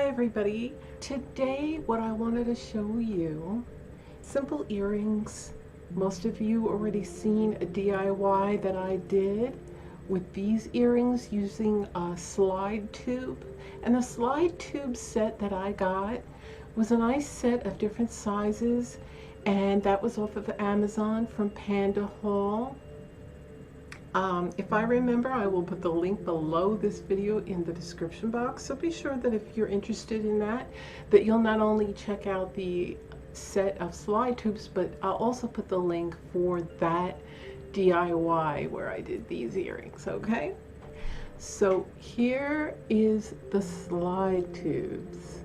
everybody. Today what I wanted to show you, simple earrings. Most of you already seen a DIY that I did with these earrings using a slide tube. And the slide tube set that I got was a nice set of different sizes, and that was off of Amazon from Panda Hall. If I remember, I will put the link below this video in the description box, so be sure that if you're interested in that you'll not only check out the set of slide tubes, but I'll also put the link for that DIY where I did these earrings, okay? So here is the slide tubes.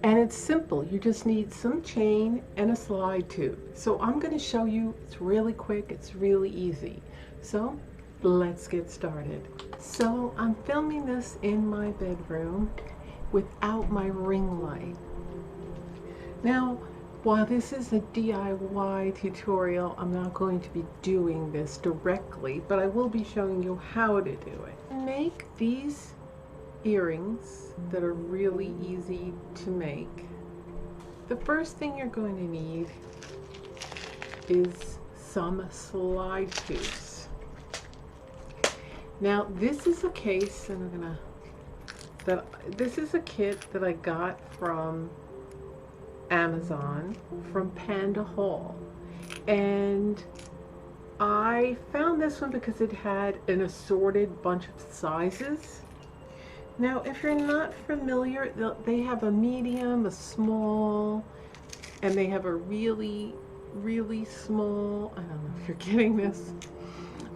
And it's simple. You just need some chain and a slide tube. So I'm going to show you. It's really quick. It's really easy. So let's get started. So I'm filming this in my bedroom without my ring light. Now, while this is a DIY tutorial, I'm not going to be doing this directly, but I will be showing you how to do it. Make these earrings that are really easy to make. The first thing you're going to need is some slide tubes. Now this is a case, and this is a kit that I got from Amazon from Panda Hall, and I found this one because it had an assorted bunch of sizes. Now, if you're not familiar, they have a medium, a small, and they have a really, really small. I don't know if you're getting this.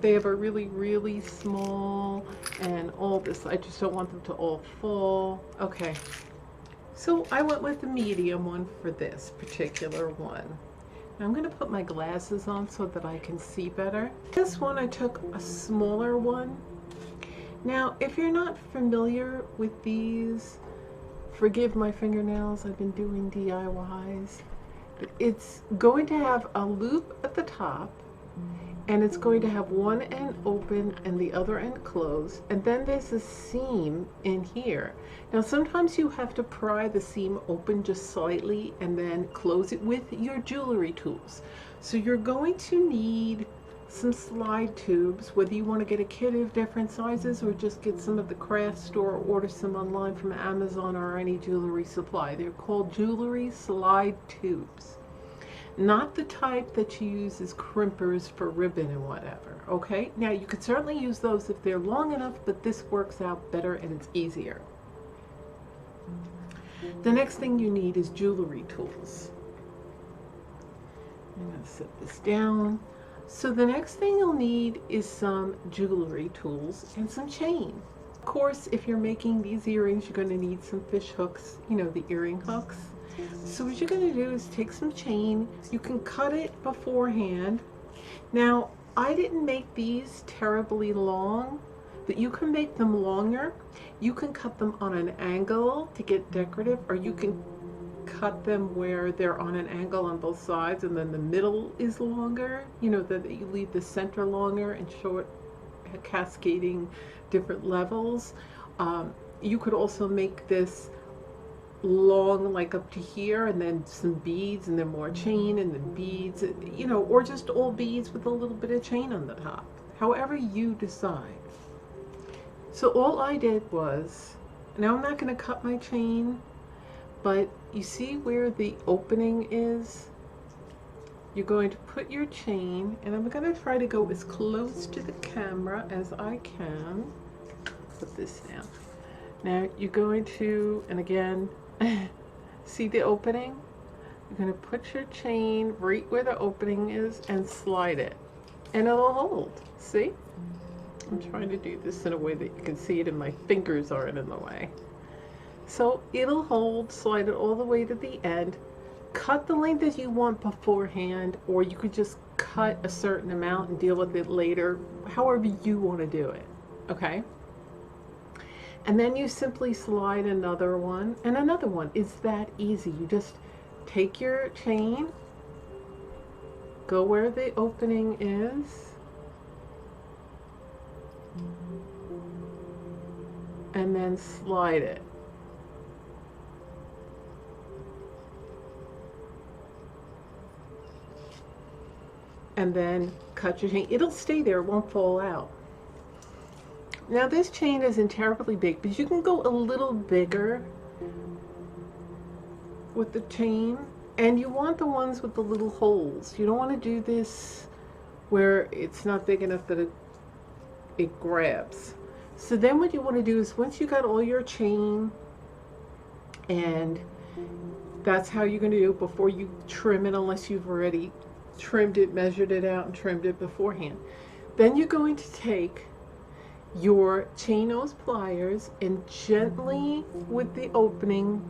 They have a really, really small, and all this. I just don't want them to all fall. Okay. So I went with the medium one for this particular one. Now I'm going to put my glasses on so that I can see better. This one I took a smaller one. Now, if you're not familiar with these, forgive my fingernails, I've been doing DIYs. It's going to have a loop at the top, and it's going to have one end open and the other end closed, and then there's a seam in here. Now, sometimes you have to pry the seam open just slightly and then close it with your jewelry tools. So you're going to need some slide tubes, whether you want to get a kit of different sizes or just get some at the craft store or order some online from Amazon or any jewelry supply. They're called jewelry slide tubes. Not the type that you use as crimpers for ribbon and whatever, okay? Now you could certainly use those if they're long enough, but this works out better and it's easier. The next thing you need is jewelry tools. I'm going to set this down. So the next thing you'll need is some jewelry tools and some chain. Of course, if you're making these earrings, you're going to need some fish hooks, you know, the earring hooks. So what you're going to do is take some chain. You can cut it beforehand. Now, I didn't make these terribly long, but you can make them longer. You can cut them on an angle to get decorative, or you can cut them where they're on an angle on both sides and then the middle is longer, you know, that you leave the center longer and short, cascading different levels. You could also make this long, like up to here, and then some beads and then more chain and then beads, you know, or just all beads with a little bit of chain on the top, however you decide. So all I did was, now I'm not going to cut my chain, but you see where the opening is? You're going to put your chain, and I'm going to try to go as close to the camera as I can. Put this down. Now you're going to, and again, see the opening? You're going to put your chain right where the opening is and slide it, and it'll hold. See? I'm trying to do this in a way that you can see it and my fingers aren't in the way. So it'll hold, slide it all the way to the end. Cut the length that you want beforehand, or you could just cut a certain amount and deal with it later, however you want to do it, okay? And then you simply slide another one and another one. It's that easy. You just take your chain, go where the opening is, and then slide it. and then cut your chain. It'll stay there, it won't fall out. Now this chain isn't terribly big, but you can go a little bigger with the chain, and you want the ones with the little holes. You don't want to do this where it's not big enough that it grabs. So then what you want to do is, once you got all your chain, and that's how you're going to do it before you trim it, unless you've already trimmed it, measured it out, and trimmed it beforehand. Then you're going to take your chain nose pliers and gently, with the opening,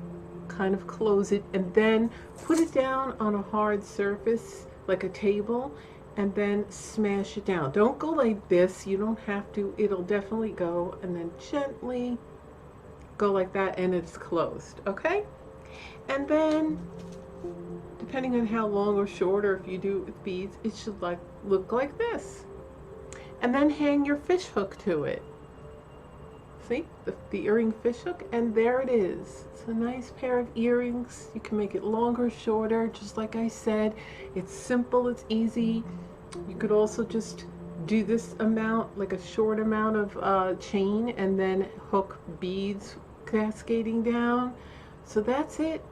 kind of close it, and then put it down on a hard surface like a table, and then smash it down. Don't go like this, you don't have to, it'll definitely go, and then gently go like that, and it's closed. Okay, and then depending on how long or short, or if you do it with beads, it should look like this. And then hang your fish hook to it. See, the earring fish hook, and there it is. It's a nice pair of earrings. You can make it longer, shorter, just like I said. It's simple, it's easy. You could also just do this amount, like a short amount of chain, and then hook beads cascading down. So that's it.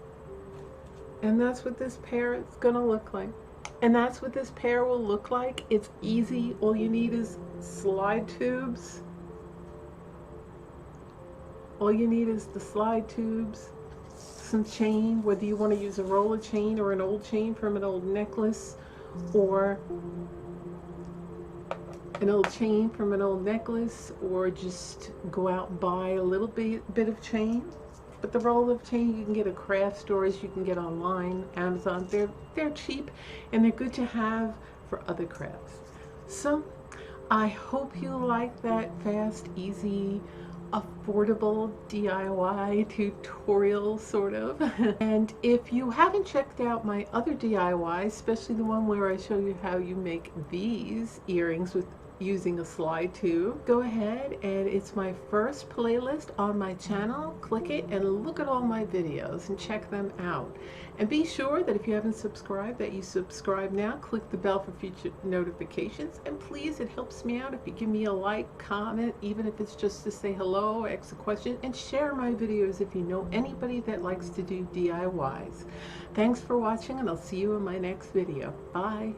And that's what this pair is gonna look like. And that's what this pair will look like. It's easy. All you need is slide tubes. All you need is the slide tubes, some chain, whether you want to use a roller chain or an old chain from an old necklace, or an old chain from an old necklace, or just go out and buy a little bit of chain. But the roll of chain you can get at craft stores, you can get online, Amazon. They're cheap, and they're good to have for other crafts. So I hope you like that fast, easy, affordable DIY tutorial, sort of. And if you haven't checked out my other DIYs, especially the one where I show you how you make these earrings with using a slide tube, go ahead, and it's my first playlist on my channel. Click it and look at all my videos and check them out. And be sure that if you haven't subscribed, that you subscribe now. Click the bell for future notifications, and please, it helps me out if you give me a like, comment, even if it's just to say hello, ask a question, and share my videos if you know anybody that likes to do DIYs. Thanks for watching, and I'll see you in my next video. Bye.